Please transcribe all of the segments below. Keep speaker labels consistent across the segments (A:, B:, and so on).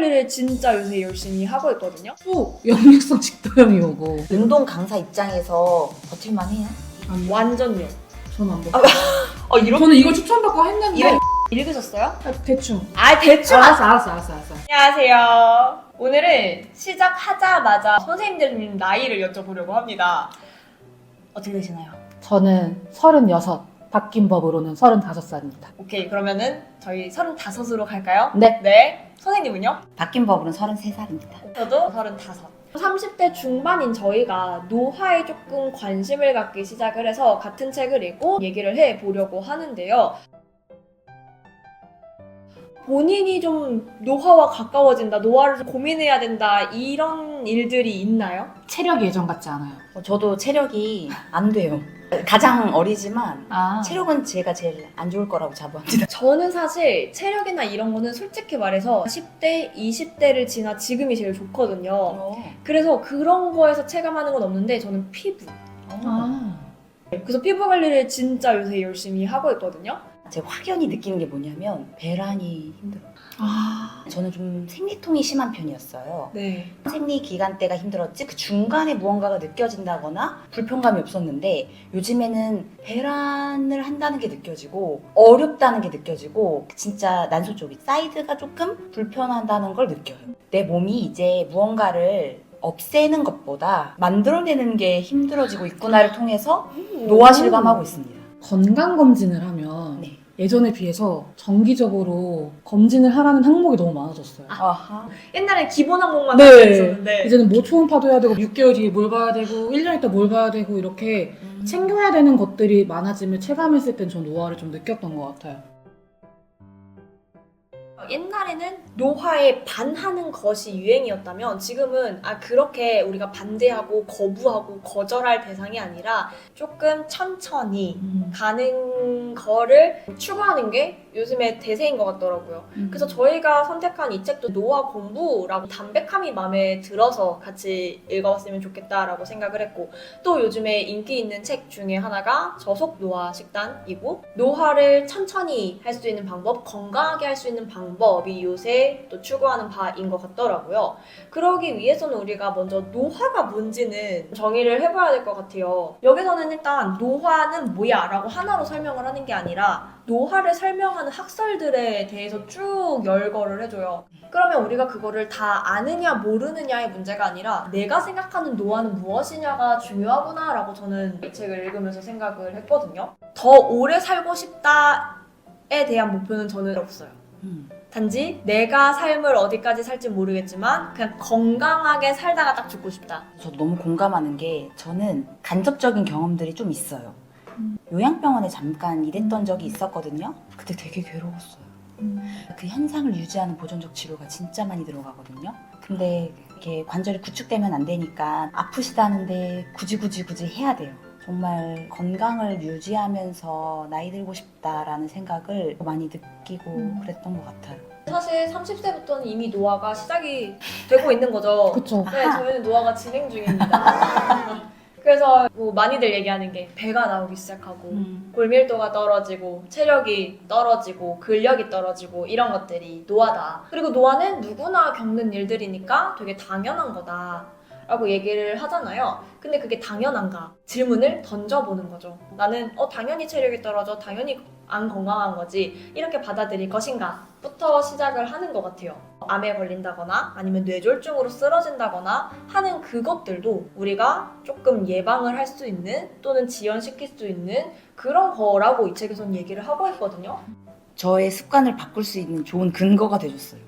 A: 관리를 진짜 요새 열심히 하고 있거든요.
B: 또 역류성 식도염이 오고.
C: 운동 강사 입장에서 버틸만 해요?
A: 완전요.
B: 저는 안 먹고.
C: 이렇게
B: 저는 이걸 추천받고 했는데.
A: 읽으셨어요?
B: 아, 대충.
A: 대충.
B: 알았어.
A: 안녕하세요. 오늘은 시작하자마자 선생님들 나이를 여쭤보려고 합니다. 어떻게 되시나요?
B: 저는 36. 바뀐 법으로는 35살입니다.
A: 오케이, 그러면은 저희 35으로 갈까요?
B: 네.
A: 네. 선생님은요?
C: 바뀐 법으로는 33살입니다.
A: 저도 35. 30대 중반인 저희가 노화에 조금 관심을 갖기 시작을 해서 같은 책을 읽고 얘기를 해보려고 하는데요. 본인이 좀 노화와 가까워진다, 노화를 좀 고민해야 된다, 이런 일들이 있나요?
B: 체력이 예전 같지 않아요.
C: 저도 체력이 안 돼요. 가장 어리지만
B: 아.
C: 체력은 제가 제일 안 좋을 거라고 자부합니다.
A: 저는 사실 체력이나 이런 거는 솔직히 말해서 10대, 20대를 지나 지금이 제일 좋거든요. 그래서 그런 거에서 체감하는 건 없는데 저는 피부.
B: 아.
A: 그래서 피부 관리를 진짜 요새 열심히 하고 있거든요.
C: 제가 확연히 느끼는 게 뭐냐면 배란이 힘들어요.
B: 아.
C: 저는 좀 생리통이 심한 편이었어요.
A: 네.
C: 생리 기간 때가 힘들었지 그 중간에 무언가가 느껴진다거나 불편감이 없었는데 요즘에는 배란을 한다는 게 느껴지고 어렵다는 게 느껴지고 진짜 난소 쪽이 사이드가 조금 불편하다는 걸 느껴요. 내 몸이 이제 무언가를 없애는 것보다 만들어내는 게 힘들어지고 있구나를 통해서 노화 실감하고 있습니다.
B: 건강검진을 하면
C: 네.
B: 예전에 비해서 정기적으로 검진을 하라는 항목이 너무 많아졌어요.
C: 아하.
A: 옛날에 기본 항목만
B: 네.
A: 있었는데
B: 이제는 뭐 초음파도 해야 되고 6개월 뒤에 뭘 봐야 되고 1년 있다 뭘 봐야 되고 이렇게 챙겨야 되는 것들이 많아짐을 체감했을 땐 전 노화를 좀 느꼈던 것 같아요.
A: 옛날에는 노화에 반하는 것이 유행이었다면 지금은 그렇게 우리가 반대하고 거부하고 거절할 대상이 아니라 조금 천천히 가는 거를 추구하는 게 요즘에 대세인 것 같더라고요. 그래서 저희가 선택한 이 책도 노화 공부라고 담백함이 마음에 들어서 같이 읽어봤으면 좋겠다라고 생각을 했고, 또 요즘에 인기 있는 책 중에 하나가 저속 노화 식단이고, 노화를 천천히 할 수 있는 방법, 건강하게 할 수 있는 방법이 요새 또 추구하는 바인 것 같더라고요. 그러기 위해서는 우리가 먼저 노화가 뭔지는 정의를 해봐야 될 것 같아요. 여기서는 일단 노화는 뭐야 라고 하나로 설명을 하는 게 아니라 노화를 설명하는 학설들에 대해서 쭉 열거를 해줘요. 그러면 우리가 그거를 다 아느냐 모르느냐의 문제가 아니라 내가 생각하는 노화는 무엇이냐가 중요하구나 라고 저는 이 책을 읽으면서 생각을 했거든요. 더 오래 살고 싶다에 대한 목표는 저는 없어요. 단지 내가 삶을 어디까지 살지 모르겠지만 그냥 건강하게 살다가 딱 죽고 싶다.
C: 저도 너무 공감하는 게 저는 간접적인 경험들이 좀 있어요. 요양병원에 잠깐 일했던 적이 있었거든요. 그때 되게 괴로웠어요. 그 현상을 유지하는 보존적 치료가 진짜 많이 들어가거든요. 근데 이렇게 관절이 구축되면 안 되니까 아프시다는데 굳이 해야 돼요. 정말 건강을 유지하면서 나이 들고 싶다라는 생각을 많이 느끼고 그랬던 것 같아요.
A: 사실 30세부터는 이미 노화가 시작이 되고 있는 거죠.
B: 그쵸.
A: 네, 저희는 노화가 진행 중입니다. 그래서 뭐 많이들 얘기하는 게 배가 나오기 시작하고 골밀도가 떨어지고 체력이 떨어지고 근력이 떨어지고 이런 것들이 노화다. 그리고 노화는 누구나 겪는 일들이니까 되게 당연한 거다 라고 얘기를 하잖아요. 근데 그게 당연한가? 질문을 던져보는 거죠. 나는 당연히 체력이 떨어져, 당연히 안 건강한 거지, 이렇게 받아들일 것인가? 부터 시작을 하는 것 같아요. 암에 걸린다거나 아니면 뇌졸중으로 쓰러진다거나 하는 그것들도 우리가 조금 예방을 할 수 있는 또는 지연시킬 수 있는 그런 거라고 이 책에서는 얘기를 하고 있거든요.
C: 저의 습관을 바꿀 수 있는 좋은 근거가 돼줬어요.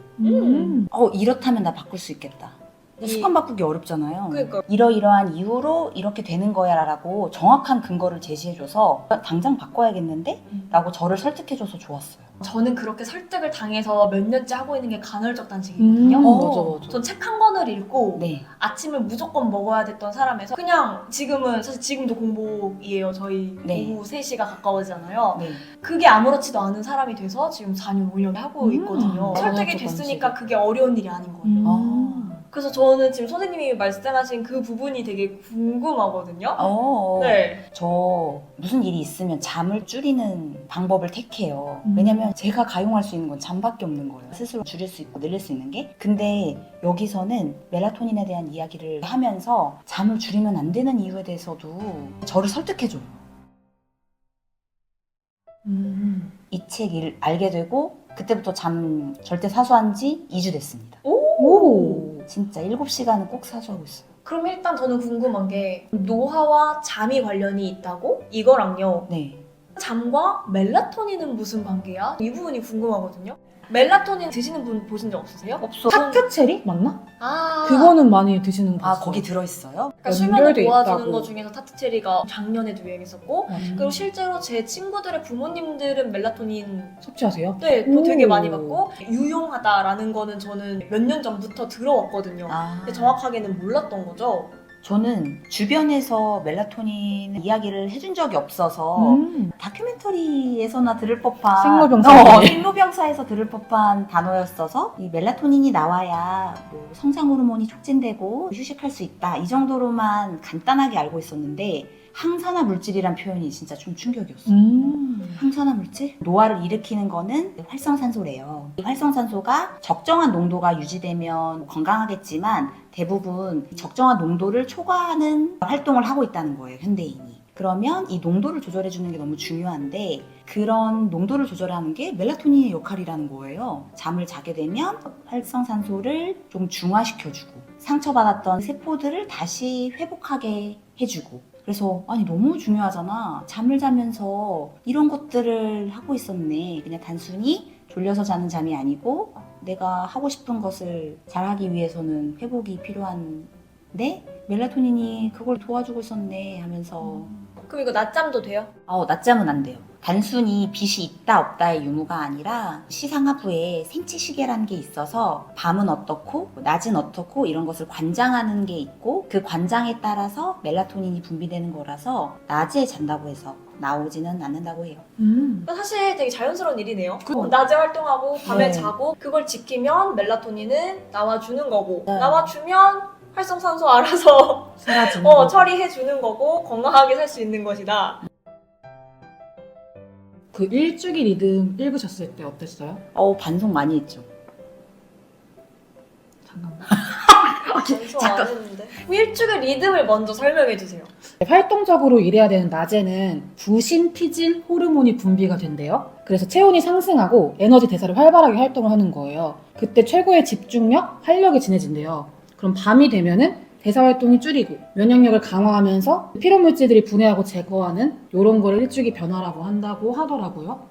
C: 이렇다면 나 바꿀 수 있겠다. 습관 바꾸기 어렵잖아요.
A: 그러니까.
C: 이러이러한 이유로 이렇게 되는 거야 라고 정확한 근거를 제시해줘서 당장 바꿔야겠는데? 라고 저를 설득해줘서 좋았어요.
A: 저는 그렇게 설득을 당해서 몇 년째 하고 있는 게 간헐적 단식이거든요.
B: 맞아.
A: 전 책 한 권을 읽고
C: 네.
A: 아침을 무조건 먹어야 됐던 사람에서 그냥 지금은 사실 지금도 공복이에요. 저희
C: 네.
A: 오후 3시가 가까워지잖아요.
C: 네.
A: 그게 아무렇지도 않은 사람이 돼서 지금 4년, 5년 하고 있거든요. 설득이
B: 간헐적
A: 됐으니까
B: 단식이.
A: 그게 어려운 일이 아닌 거예요. 그래서 저는 지금 선생님이 말씀하신 그 부분이 되게 궁금하거든요. 네.
C: 저 무슨 일이 있으면 잠을 줄이는 방법을 택해요. 왜냐면 제가 가용할 수 있는 건 잠밖에 없는 거예요. 스스로 줄일 수 있고 늘릴 수 있는 게. 근데 여기서는 멜라토닌에 대한 이야기를 하면서 잠을 줄이면 안 되는 이유에 대해서도 저를 설득해줘요. 이 책을 알게 되고 그때부터 잠 절대 사수한 지 2주 됐습니다.
A: 오.
C: 진짜 7시간은 꼭 사수하고 있어요.
A: 그럼 일단 저는 궁금한 게 노화와 잠이 관련이 있다고? 이거랑요.
C: 네.
A: 잠과 멜라토닌은 무슨 관계야? 이 부분이 궁금하거든요. 멜라토닌 드시는 분 보신 적 없으세요?
C: 없어.
B: 타트 체리 맞나?
A: 아.
B: 그거는 많이 드시는 거
C: 아,
B: 봤어요.
C: 거기 들어있어요?
A: 그러니까 수면을
B: 연결돼
A: 도와주는
B: 있다고.
A: 것 중에서 타트체리가 작년에도 유행했었고 그리고 실제로 제 친구들의 부모님들은 멜라토닌
B: 섭취하세요?
A: 네,
B: 오.
A: 되게 많이 받고 유용하다라는 거는 저는 몇 년 전부터 들어왔거든요. 근데 정확하게는 몰랐던 거죠.
C: 저는 주변에서 멜라토닌 이야기를 해준 적이 없어서 다큐멘터리에서나 들을 법한
B: 생로병사.
C: 생로병사에서 들을 법한 단어였어서 이 멜라토닌이 나와야 뭐 성장 호르몬이 촉진되고 휴식할 수 있다 이 정도로만 간단하게 알고 있었는데 항산화 물질이란 표현이 진짜 좀 충격이었어요. 항산화 물질? 노화를 일으키는 거는 활성산소래요. 이 활성산소가 적정한 농도가 유지되면 건강하겠지만 대부분 적정한 농도를 초과하는 활동을 하고 있다는 거예요, 현대인이. 그러면 이 농도를 조절해주는 게 너무 중요한데 그런 농도를 조절하는 게 멜라토닌의 역할이라는 거예요. 잠을 자게 되면 활성산소를 좀 중화시켜주고 상처받았던 세포들을 다시 회복하게 해주고 그래서 아니 너무 중요하잖아. 잠을 자면서 이런 것들을 하고 있었네. 그냥 단순히 졸려서 자는 잠이 아니고 내가 하고 싶은 것을 잘하기 위해서는 회복이 필요한데 멜라토닌이 그걸 도와주고 있었네 하면서
A: 그럼 이거 낮잠도 돼요?
C: 낮잠은 안 돼요. 단순히 빛이 있다 없다의 유무가 아니라 시상하부에 생체시계라는 게 있어서 밤은 어떻고 낮은 어떻고 이런 것을 관장하는 게 있고 그 관장에 따라서 멜라토닌이 분비되는 거라서 낮에 잔다고 해서 나오지는 않는다고 해요.
A: 사실 되게 자연스러운 일이네요.
B: 그거.
A: 낮에 활동하고 밤에
C: 네.
A: 자고 그걸 지키면 멜라토닌은 나와주는 거고
C: 네.
A: 나와주면 활성산소 알아서
B: 사라지는 거.
A: 처리해주는 거고 건강하게 살 수 있는 것이다.
B: 그 일주기 리듬 읽으셨을 때 어땠어요?
C: 반성 많이 했죠.
B: 잠깐만.
A: 완성 안 했는데. 일주일 리듬을 먼저 설명해 주세요.
B: 활동적으로 일해야 되는 낮에는 부신피질 호르몬이 분비가 된대요. 그래서 체온이 상승하고 에너지 대사를 활발하게 활동을 하는 거예요. 그때 최고의 집중력, 활력이 진해진대요. 그럼 밤이 되면은 대사 활동이 줄이고 면역력을 강화하면서 피로 물질들이 분해하고 제거하는 이런 거를 일주기 변화라고 한다고 하더라고요.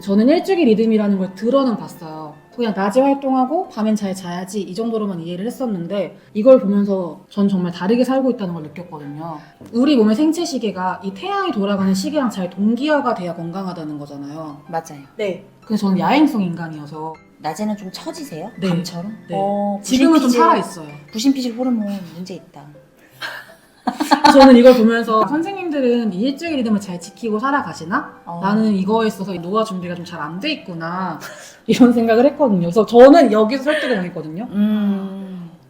B: 저는 일주기 리듬이라는 걸 들어는 봤어요. 그냥 낮에 활동하고 밤엔 잘 자야지 이 정도로만 이해를 했었는데 이걸 보면서 전 정말 다르게 살고 있다는 걸 느꼈거든요. 우리 몸의 생체 시계가 이 태양이 돌아가는 시계랑 잘 동기화가 돼야 건강하다는 거잖아요.
C: 맞아요.
A: 네.
B: 근데 저는 야행성 인간이어서
C: 낮에는 좀 처지세요?
B: 네.
C: 밤처럼?
B: 네. 지금은 좀 살아있어요.
C: 부신피질 호르몬 문제 있다.
B: 저는 이걸 보면서 선생님들은 이 일주일 리듬을 잘 지키고 살아가시나? 나는 이거에 있어서 노화 준비가 좀 잘 안 돼 있구나 이런 생각을 했거든요. 그래서 저는 여기서 설득을 당했거든요.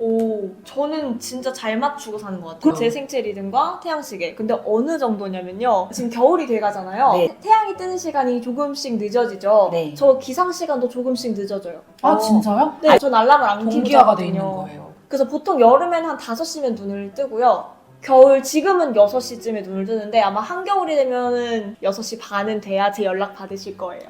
A: 오, 저는 진짜 잘 맞추고 사는 것 같아요. 제 생체 리듬과 태양시계. 근데 어느 정도냐면요. 지금 겨울이 돼가잖아요.
C: 네.
A: 태양이 뜨는 시간이 조금씩 늦어지죠.
C: 네.
A: 저 기상 시간도 조금씩 늦어져요.
B: 아 진짜요?
A: 네, 전 알람을 안 켜고
B: 동기화가 돼 있는
A: 자거든요.
B: 거예요.
A: 그래서 보통 여름엔 한 5시면 눈을 뜨고요. 겨울 지금은 6시쯤에 눈을 뜨는데 아마 한겨울이 되면은 6시 반은 돼야 제 연락 받으실 거예요.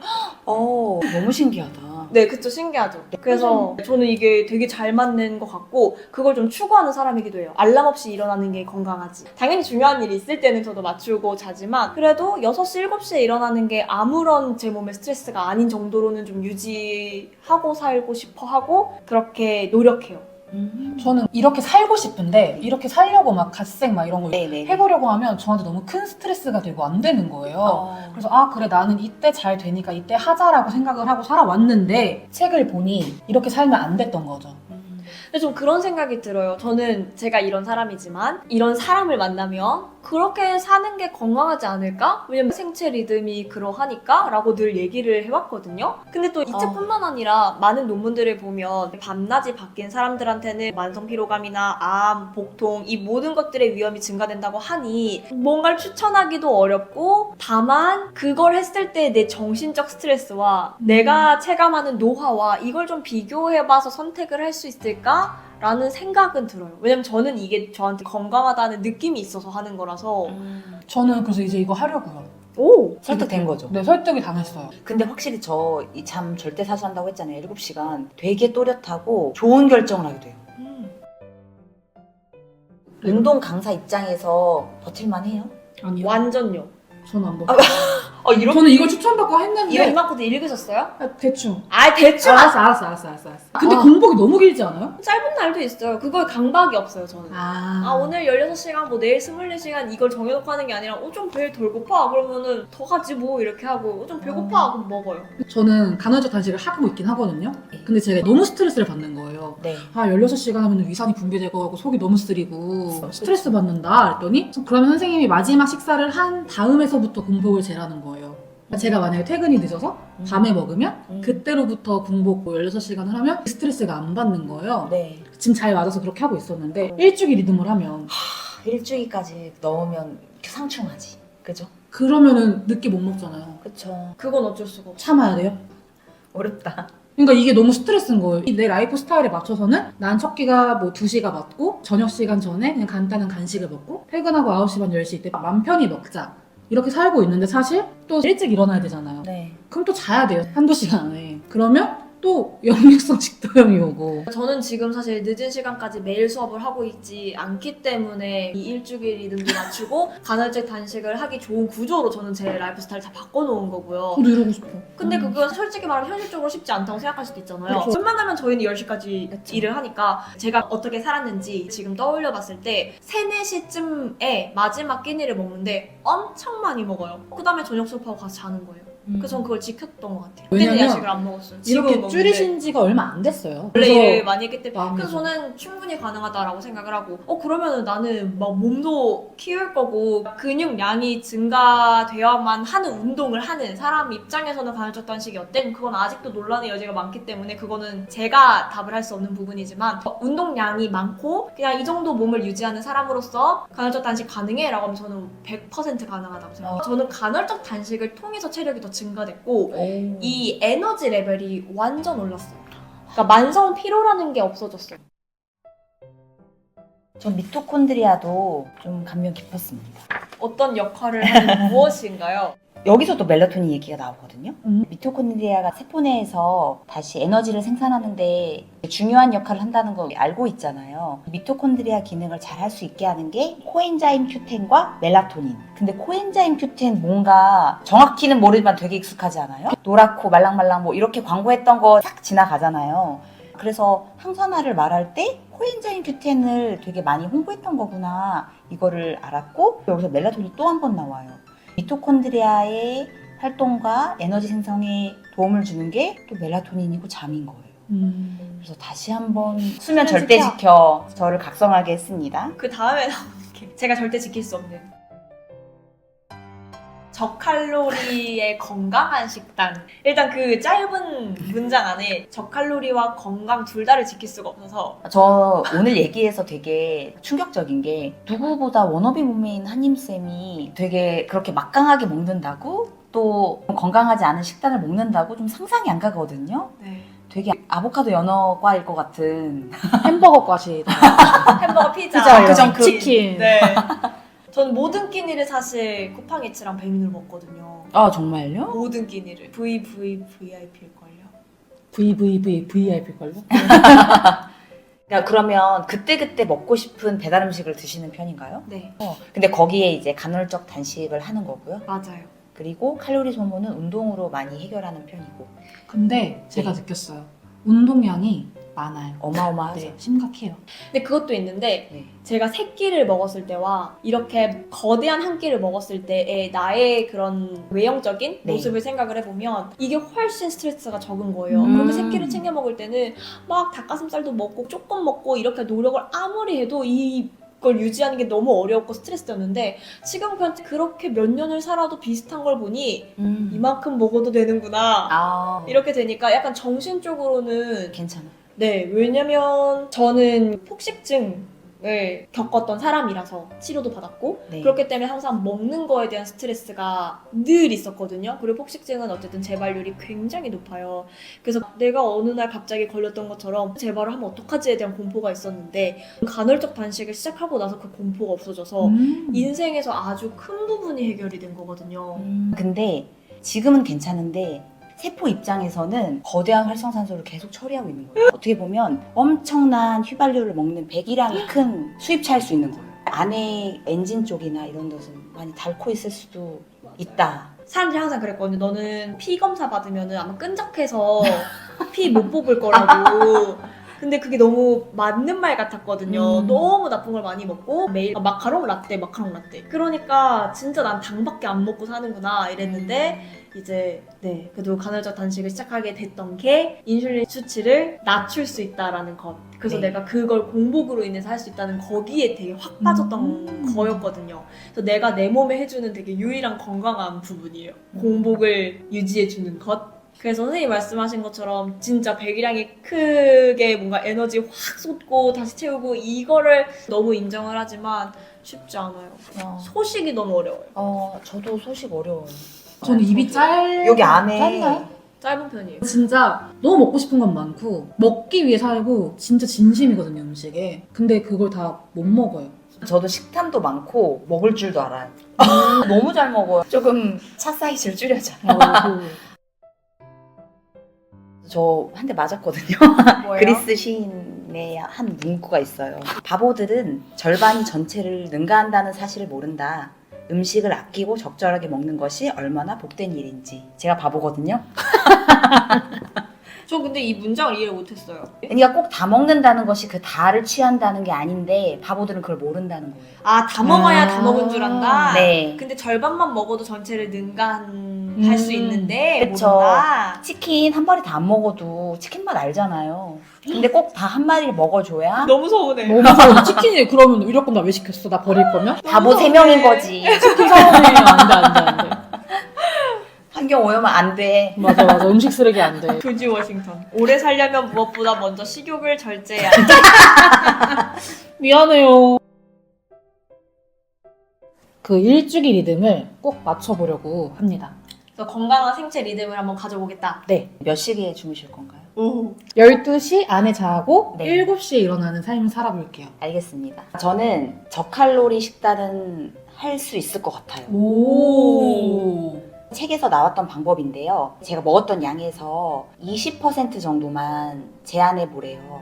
C: 너무 신기하다.
A: 네, 그쵸. 신기하죠. 그래서 저는 이게 되게 잘 맞는 것 같고 그걸 좀 추구하는 사람이기도 해요. 알람 없이 일어나는 게 건강하지. 당연히 중요한 일이 있을 때는 저도 맞추고 자지만 그래도 6시, 7시에 일어나는 게 아무런 제 몸에 스트레스가 아닌 정도로는 좀 유지하고 살고 싶어 하고 그렇게 노력해요.
B: 저는 이렇게 살고 싶은데 이렇게 살려고 막 갓생 막 이런 걸
C: 네네.
B: 해보려고 하면 저한테 너무 큰 스트레스가 되고 안 되는 거예요. 그래서 그래 나는 이때 잘 되니까 이때 하자라고 생각을 하고 살아왔는데 책을 보니 이렇게 살면 안 됐던 거죠.
A: 근데 좀 그런 생각이 들어요. 저는 제가 이런 사람이지만 이런 사람을 만나면 그렇게 사는 게 건강하지 않을까? 왜냐면 생체 리듬이 그러하니까 라고 늘 얘기를 해왔거든요. 근데 또 이 책뿐만 아니라 많은 논문들을 보면 밤낮이 바뀐 사람들한테는 만성 피로감이나 암, 복통 이 모든 것들의 위험이 증가된다고 하니 뭔가를 추천하기도 어렵고 다만 그걸 했을 때 내 정신적 스트레스와 내가 체감하는 노화와 이걸 좀 비교해봐서 선택을 할 수 있을까? 라는 생각은 들어요. 왜냐면 저는 이게 저한테 건강하다는 느낌이 있어서 하는 거라서.
B: 저는 그래서 이제 이거 하려고요.
A: 오!
C: 설득된 거죠.
B: 네, 설득이 당했어요.
C: 근데 확실히 저 이 잠 절대 사수한다고 했잖아요. 7시간. 되게 또렷하고 좋은 결정을 하게 돼요. 운동 강사 입장에서 버틸만 해요?
B: 아니요.
A: 완전요.
B: 저는 안 먹어요. 저는 이걸 추천받고 했는데
A: 이만큼 읽으셨어요?
B: 대충.
A: 아, 대충!
B: 알았어. 근데 공복이 너무 길지 않아요?
A: 짧은 날도 있어요. 그거에 강박이 없어요, 저는. 오늘 16시간, 뭐 내일 24시간 이걸 정해놓고 하는 게 아니라 좀 배 덜 고파? 그러면은 더 가지 뭐 이렇게 하고 좀 배고파? 그럼 먹어요.
B: 저는 간헐적 단식을 하고 있긴 하거든요. 근데 제가 너무 스트레스를 받는 거예요.
C: 네.
B: 16시간 하면 위산이 분비되고 하고 속이 너무 쓰리고 스트레스 받는다 그랬더니 그러면 선생님이 마지막 식사를 한 다음에서부터 공복을 재라는 거예요. 제가 만약에 퇴근이 늦어서 밤에 먹으면 그때로부터 공복 16시간을 하면 스트레스가 안 받는 거예요.
C: 네.
B: 지금 잘 맞아서 그렇게 하고 있었는데 일주일 리듬을 하면
C: 일주일까지 넣으면 상충하지. 그죠?
B: 그러면은 늦게 못 먹잖아요.
C: 그쵸.
A: 그건 어쩔 수가 없어.
B: 참아야 돼요.
C: 어렵다.
B: 그러니까 이게 너무 스트레스인 거예요. 내 라이프 스타일에 맞춰서는 난 첫 끼가 뭐 2시가 맞고 저녁 시간 전에 그냥 간단한 간식을 먹고 퇴근하고 9시 반 10시 때 맘 편히 먹자. 이렇게 살고 있는데 사실 또 일찍 일어나야 되잖아요.
C: 네.
B: 그럼 또 자야 돼요. 한두 시간 안에. 그러면 또 역류성 식도염이 오고.
A: 저는 지금 사실 늦은 시간까지 매일 수업을 하고 있지 않기 때문에 이 일주일 리듬도 맞추고 간헐적 단식을 하기 좋은 구조로 저는 제 라이프 스타일 다 바꿔놓은 거고요.
B: 저도 이러고 싶어.
A: 근데 그건 솔직히 말하면 현실적으로 쉽지 않다고 생각할 수도 있잖아요.
B: 그렇죠.
A: 웬만하면 저희는 10시까지 일을 하니까 제가 어떻게 살았는지 지금 떠올려 봤을 때 3, 4시쯤에 마지막 끼니를 먹는데 엄청 많이 먹어요. 그 다음에 저녁 수업하고 가서 자는 거예요. 그래서 전 그걸 지켰던 것 같아요. 그때는
B: 왜냐면
A: 야식을 안 먹었어요. 지금은
B: 이렇게
A: 먹는데.
B: 줄이신 지가 얼마 안 됐어요.
A: 원래
B: 그래서
A: 일을 많이 했기 때문에
B: 마음이
A: 그래서 저는 충분히 가능하다라고 생각을 하고 그러면은 나는 막 몸도 키울 거고 근육량이 증가되어야만 하는 운동을 하는 사람 입장에서는 간헐적 단식이 어때? 그건 아직도 논란의 여지가 많기 때문에 그거는 제가 답을 할 수 없는 부분이지만 운동량이 많고 그냥 이 정도 몸을 유지하는 사람으로서 간헐적 단식 가능해? 라고 하면 저는 100% 가능하다고 생각해요. 저는 간헐적 단식을 통해서 체력이 더 증가됐고 이 에너지 레벨이 완전 올랐어요. 그러니까 만성 피로라는 게 없어졌어요.
C: 전 미토콘드리아도 좀 감명 깊었습니다.
A: 어떤 역할을 하는 무엇인가요?
C: 여기서도 멜라토닌 얘기가 나오거든요. 미토콘드리아가 세포 내에서 다시 에너지를 생산하는데 중요한 역할을 한다는 거 알고 있잖아요. 미토콘드리아 기능을 잘 할 수 있게 하는 게 코엔자임 Q10과 멜라토닌. 근데 코엔자임 Q10 뭔가 정확히는 모르지만 되게 익숙하지 않아요? 노랗고 말랑말랑 뭐 이렇게 광고했던 거 싹 지나가잖아요. 그래서 항산화를 말할 때 코엔자임 Q10을 되게 많이 홍보했던 거구나 이거를 알았고 여기서 멜라토닌이 또 한 번 나와요. 미토콘드리아의 활동과 에너지 생성에 도움을 주는 게 또 멜라토닌이고 잠인 거예요. 그래서 다시 한번 수면 절대 지켜 저를 각성하게 했습니다.
A: 그 다음에 나오는 게 제가 절대 지킬 수 없는 저칼로리의 건강한 식단. 일단 그 짧은 문장 안에 저칼로리와 건강 둘 다를 지킬 수가 없어서
C: 저 오늘 얘기해서 되게 충격적인 게 누구보다 워너비 몸매인 한임쌤이 되게 그렇게 막강하게 먹는다고 또 건강하지 않은 식단을 먹는다고 좀 상상이 안 가거든요.
A: 네.
C: 되게 아보카도 연어과일 것 같은
B: 햄버거 과시.
A: 햄버거, 피자,
C: 피자, 그전 그-
B: 치킨.
A: 네. 전 모든 끼니를 사실 쿠팡이츠랑 배민으로 먹거든요.
C: 아 정말요?
A: 모든 끼니를 VVVIP일걸요.
B: VVVIP걸요?
C: 그러면 그때그때 먹고 싶은 배달 음식을 드시는 편인가요?
A: 네,
C: 근데 거기에 이제 간헐적 단식을 하는 거고요.
A: 맞아요.
C: 그리고 칼로리 소모는 운동으로 많이 해결하는 편이고.
B: 근데 제가 느꼈어요. 운동량이 많아요.
C: 어마어마하죠.
B: 네, 심각해요.
A: 근데 그것도 있는데
C: 네.
A: 제가 세 끼를 먹었을 때와 이렇게 거대한 한 끼를 먹었을 때의 나의 그런 외형적인
C: 네.
A: 모습을 생각을 해보면 이게 훨씬 스트레스가 적은 거예요.
C: 음.
A: 그렇게 세 끼를 챙겨 먹을 때는 막 닭가슴살도 먹고 조금 먹고 이렇게 노력을 아무리 해도 이걸 유지하는 게 너무 어려웠고 스트레스였는데 지금 그렇게 몇 년을 살아도 비슷한 걸 보니 이만큼 먹어도 되는구나.
C: 아,
A: 이렇게 되니까 약간 정신적으로는
C: 괜찮아.
A: 네, 왜냐면 저는 폭식증을 겪었던 사람이라서 치료도 받았고
C: 네.
A: 그렇기 때문에 항상 먹는 거에 대한 스트레스가 늘 있었거든요. 그리고 폭식증은 어쨌든 재발률이 굉장히 높아요. 그래서 내가 어느 날 갑자기 걸렸던 것처럼 재발을 하면 어떡하지에 대한 공포가 있었는데 간헐적 단식을 시작하고 나서 그 공포가 없어져서 인생에서 아주 큰 부분이 해결이 된 거거든요.
C: 근데 지금은 괜찮은데 세포 입장에서는 거대한 활성산소를 계속 처리하고 있는 거예요. 어떻게 보면 엄청난 휘발유를 먹는 배기량이 큰 수입차일 수 있는 거예요. 안에 엔진 쪽이나 이런 데서 많이 닳고 있을 수도 있다.
A: 사람들이 항상 그랬거든요. 너는 피 검사 받으면 아마 끈적해서 피 못 뽑을 거라고. 근데 그게 너무 맞는 말 같았거든요. 너무 나쁜 걸 많이 먹고 매일 마카롱 라떼. 그러니까 진짜 난 당밖에 안 먹고 사는구나 이랬는데 이제 네 그래도 간헐적 단식을 시작하게 됐던 게 인슐린 수치를 낮출 수 있다라는 것. 그래서
C: 네.
A: 내가 그걸 공복으로 인해서 할 수 있다는 거기에 되게 확 빠졌던 거였거든요. 그래서 내가 내 몸에 해주는 되게 유일한 건강한 부분이에요. 공복을 유지해주는 것. 그래서 선생님이 말씀하신 것처럼 진짜 배기량이 크게 뭔가 에너지 확 쏟고 다시 채우고 이거를 너무 인정을 하지만 쉽지 않아요. 소식이 너무 어려워요.
C: 저도 소식 어려워요.
B: 저는 입이
C: 여기 안에
B: 짧나요?
A: 짧은 편이에요.
B: 진짜 너무 먹고 싶은 건 많고 먹기 위해 살고 진짜 진심이거든요 음식에. 근데 그걸 다 못 먹어요.
C: 저도 식탐도 많고 먹을 줄도 알아요. 너무 잘 먹어요. 조금 차 사이즈를 줄여자. 저 한 대 맞았거든요.
A: 뭐예요?
C: 그리스 시인의 한 문구가 있어요. 바보들은 절반이 전체를 능가한다는 사실을 모른다. 음식을 아끼고 적절하게 먹는 것이 얼마나 복된 일인지. 제가 바보거든요.
A: 저 근데 이 문장을 이해를 못했어요.
C: 그러니까 꼭 다 먹는다는 것이 그 다를 취한다는 게 아닌데 바보들은 그걸 모른다는 거예요.
A: 아, 다 먹어야 다 먹은 줄 안다?
C: 네.
A: 근데 절반만 먹어도 전체를 능가할 수 있는데
C: 그쵸.
A: 모른다?
C: 치킨 한 마리 다 안 먹어도 치킨 맛 알잖아요. 근데 꼭 다 한 마리를 먹어줘야
A: 너무 서운해.
B: 너무 무서워. 치킨이 그러면 이럴 나 왜 시켰어? 나 버릴 거면?
C: 바보
A: 서운해.
C: 3명인 거지.
B: 치킨 사오네. 안돼.
C: 환경 오염은 안 돼.
B: 맞아. 음식 쓰레기 안 돼.
A: 조지 워싱턴. 오래 살려면 무엇보다 먼저 식욕을 절제해야 돼.
B: 미안해요. 그 일주기 리듬을 꼭 맞춰보려고 합니다.
A: 그래서 건강한 생체 리듬을 한번 가져보겠다.
B: 네.
C: 몇 시기에 주무실 건가요?
A: 오.
B: 12시 안에 자고
C: 네.
B: 7시에 일어나는 삶을 살아볼게요.
C: 알겠습니다. 저는 저칼로리 식단은 할 수 있을 것 같아요.
B: 오.
C: 책에서 나왔던 방법인데요. 제가 먹었던 양에서 20% 정도만 제한해 보래요.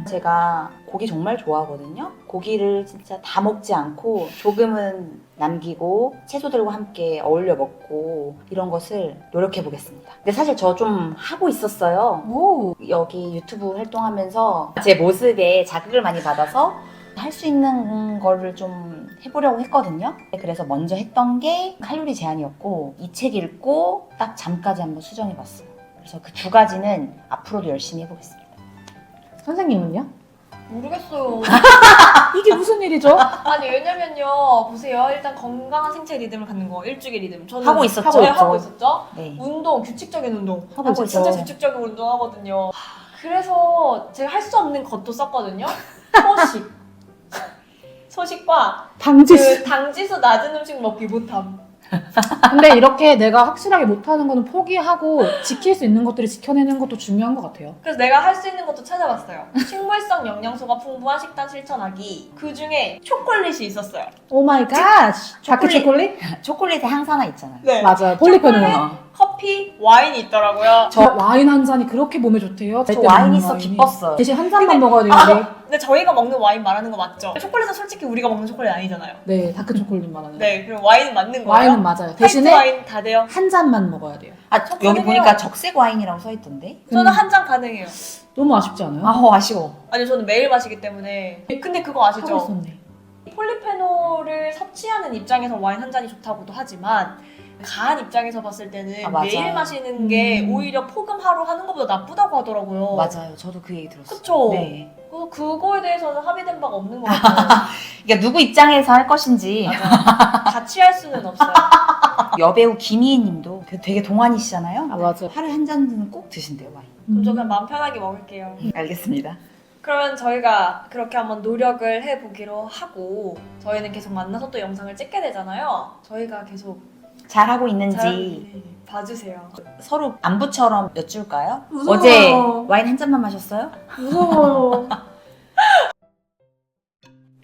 C: 제가 고기 정말 좋아하거든요. 고기를 진짜 다 먹지 않고 조금은 남기고 채소들과 함께 어울려 먹고 이런 것을 노력해 보겠습니다. 근데 사실 저 좀 하고 있었어요.
B: 오.
C: 여기 유튜브 활동하면서 제 모습에 자극을 많이 받아서 할 수 있는 거를 좀 해보려고 했거든요. 그래서 먼저 했던 게 칼로리 제한이었고 이 책 읽고 딱 잠까지 한번 수정해봤어요. 그래서 그 두 가지는 앞으로도 열심히 해보겠습니다.
B: 선생님은요?
A: 모르겠어요.
B: 이게 무슨 일이죠?
A: 아니 왜냐면요. 보세요. 일단 건강한 생체 리듬을 갖는 거. 일주기 리듬. 저는
C: 하고 있었죠?
A: 네, 하고 있었죠.
C: 네.
A: 운동, 규칙적인 운동.
B: 하고
A: 진짜
B: 있었죠.
A: 규칙적인 운동하거든요. 그래서 제가 할 수 없는 것도 썼거든요. 소식. 소식과
B: 당지수.
A: 그 당지수 낮은 음식 먹기 못함.
B: 근데 이렇게 내가 확실하게 못하는 거는 포기하고 지킬 수 있는 것들을 지켜내는 것도 중요한 것 같아요.
A: 그래서 내가 할 수 있는 것도 찾아봤어요. 식물성 영양소가 풍부한 식단 실천하기. 그 중에 초콜릿이 있었어요.
B: 오 마이 갓. 다크 초콜릿?
C: 초콜릿에 항산화 있잖아요.
A: 네.
B: 맞아요. 폴리페놀.
A: 초콜릿? 커피, 와인이 있더라고요.
B: 와인 한 잔이 그렇게 몸에 좋대요.
C: 저 와인이 있어 기뻤어요.
B: 대신 한 잔만 먹어야 되는데.
A: 근데 저희가 먹는 와인 말하는 거 맞죠? 초콜릿은 솔직히 우리가 먹는 초콜릿 아니잖아요.
B: 네, 다크 초콜릿 말하는.
A: 네, 그럼 와인은 맞는 거예요?
B: 와인은 맞아요.
A: 화이트
B: 대신에
A: 와인 다 돼요?
B: 한 잔만 먹어야 돼요.
C: 아
A: 저
C: 여기
A: 가능해요.
C: 보니까 적색 와인이라고 써 있던데.
A: 저는 한 잔 가능해요.
B: 너무 아쉽지 않아요?
C: 아쉬워.
A: 아니 저는 매일 마시기 때문에. 근데 그거
B: 하고
A: 아시죠?
B: 있었네.
A: 폴리페놀을 섭취하는 입장에서 와인 한 잔이 좋다고도 하지만 가한 입장에서 봤을 때는
C: 아, 맞아요.
A: 매일 마시는 게 오히려 포금 하루 하는 것보다 나쁘다고 하더라고요.
C: 맞아요. 저도 그 얘기 들었어요.
A: 그쵸?
C: 네.
A: 그래서 그거에 대해서는 합의된 바가 없는 것 같아요.
C: 그러니까 누구 입장에서 할 것인지.
A: 다 취할 수는 없어요.
C: 여배우 김희애님도 되게 동안이시잖아요.
B: 아, 맞아.
C: 하루에 한 잔은 꼭 드신대요 와인.
A: 그럼 저 그냥 마음 편하게 먹을게요.
C: 알겠습니다.
A: 그러면 저희가 그렇게 한번 노력을 해보기로 하고 저희는 계속 만나서 또 영상을 찍게 되잖아요. 저희가 계속
C: 잘 하고 있는지
A: 잘 봐주세요.
C: 서로 안부처럼 여쭐까요?
A: 무서워요.
C: 어제 와인 한 잔만 마셨어요?
A: 무서워요.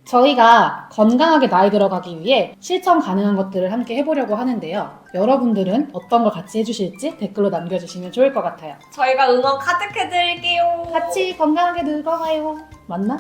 B: 저희가 건강하게 나이 들어가기 위해 실천 가능한 것들을 함께 해보려고 하는데요. 여러분들은 어떤 걸 같이 해주실지 댓글로 남겨주시면 좋을 것 같아요.
A: 저희가 응원 가득 해드릴게요.
B: 같이 건강하게 늙어가요. 맞나?